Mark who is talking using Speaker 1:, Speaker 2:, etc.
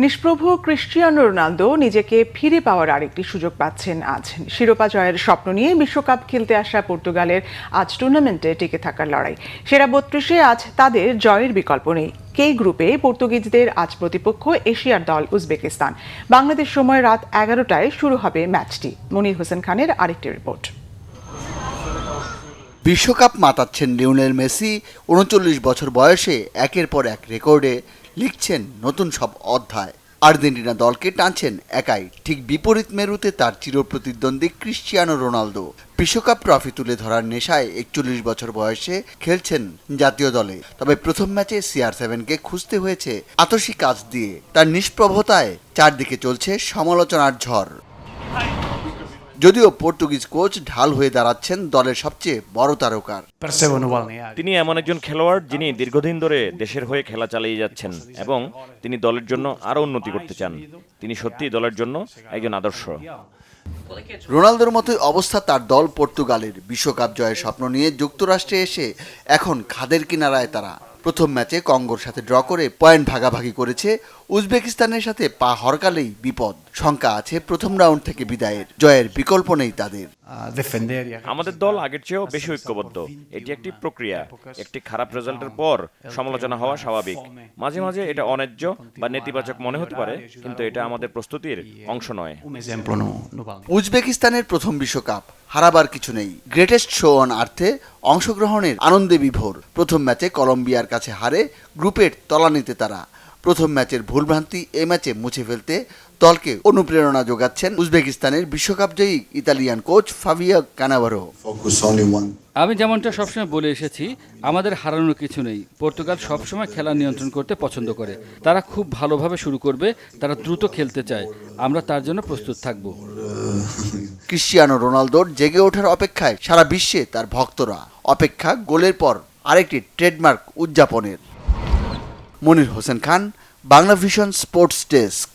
Speaker 1: নিষ্প্রভ Cristiano Ronaldo নিজেকে ফিরে পাওয়ার আরেকটি সুযোগ পাচ্ছেন আজ। শিরোপা জয়ের স্বপ্ন নিয়ে বিশ্বকাপ খেলতে আসা পর্তুগালের আজ টুর্নামেন্টে টিকে থাকার লড়াই। সেরা ৩২-এ আজ তাদের জয়ের বিকল্প নেই। কে গ্রুপে পর্তুগিজদের আজ প্রতিপক্ষ এশিয়ার দল উজবেকিস্তান। বাংলাদেশ সময় রাত ১১টায় শুরু হবে ম্যাচটি। মনির হোসেন খানের আরেকটি রিপোর্ট।
Speaker 2: বিশ্বকাপ মাতাচ্ছেন লিওনেল মেসি। ৩৯ বছর বয়সে একের পর এক রেকর্ডে লিখছেন নতুন সব অধ্যায়। আর্জেন্টিনা দলকে টানছেন একাই। ঠিক বিপরীত মেরুতে তার চিরপ্রতিদ্বন্দ্বী ক্রিস্টিয়ানো রোনালদো। বিশ্বকাপ ট্রফি তুলে ধরার নেশায় ৪১ বছর বয়সে খেলছেন জাতীয় দলে। তবে প্রথম ম্যাচে CR7-কে খুঁজতে হয়েছে আতসী কাজ দিয়ে। তার নিষ্প্রভতায় চারদিকে চলছে সমালোচনার ঝড়। যদিও পর্তুগিজ কোচ ঢাল হয়ে দাঁড়াচ্ছেন দলের সবচেয়ে বড় তারকার।
Speaker 3: তিনি এমন একজন খেলোয়াড় যিনি দীর্ঘদিন ধরে দেশের হয়ে খেলা চালিয়ে যাচ্ছেন এবং তিনি দলের জন্য আরও উন্নতি করতে চান। তিনি সত্যিই দলের জন্য একজন আদর্শ।
Speaker 2: রোনালদোর মতোই অবস্থা তার দল পর্তুগালের। বিশ্বকাপ জয়ের স্বপ্ন নিয়ে যুক্তরাষ্ট্রে এসে এখন খাদের কিনারায় তারা। প্রথম ম্যাচে কঙ্গোর সাথে ড্র করে পয়েন্ট ভাগাভাগি করেছে। উজবেকিস্তানের সাথে পা হরকালেই বিপদ। শঙ্কা আছে প্রথম রাউন্ড থেকে বিদায়ের। জয়ের বিকল্প নেই তাদের।
Speaker 3: আমাদের দল আগের চেয়েও বেশি ঐক্যবদ্ধ। এটি একটি প্রক্রিয়া। একটি খারাপ রেজাল্টের পর সমালোচনা হওয়া স্বাভাবিক। মাঝে মাঝে এটা অন্যায্য বা নেতিবাচক মনে হতে পারে, কিন্তু এটা আমাদের প্রস্তুতির অংশ নয়।
Speaker 2: উজবেকিস্তানের প্রথম বিশ্বকাপ, হারাবার কিছু নেই। গ্রেটেস্ট শো অন আর্থে অংশগ্রহণের আনন্দে বিভোর। প্রথম ম্যাচে কলম্বিয়ার কাছে হারে গ্রুপের তলানিতে তারা। প্রথম ম্যাচের ভুলভ্রান্তি এই ম্যাচে মুছে ফেলতে দলকে অনুপ্রেরণা যোগাচ্ছেন উজবেকিস্তানের বিশ্বকাপজয়ী ইতালিয়ান কোচ ফাবিও কানাভারো।
Speaker 4: আমি যেমনটা সবসময় বলে এসেছি, আমাদের হারানোর কিছু নেই। পর্তুগাল সবসময় খেলা নিয়ন্ত্রণ করতে পছন্দ করে। তারা খুব ভালোভাবে শুরু করবে। তারা দ্রুত খেলতে চায়। আমরা তার জন্য প্রস্তুত থাকব।
Speaker 2: ক্রিস্টিয়ানো রোনালদোর জেগে ওঠার অপেক্ষায় সারা বিশ্বে তার ভক্তরা। অপেক্ষা গোলের পর আরেকটি ট্রেডমার্ক উদযাপনের। Monir Hossain Khan, Bangla vision sports desk.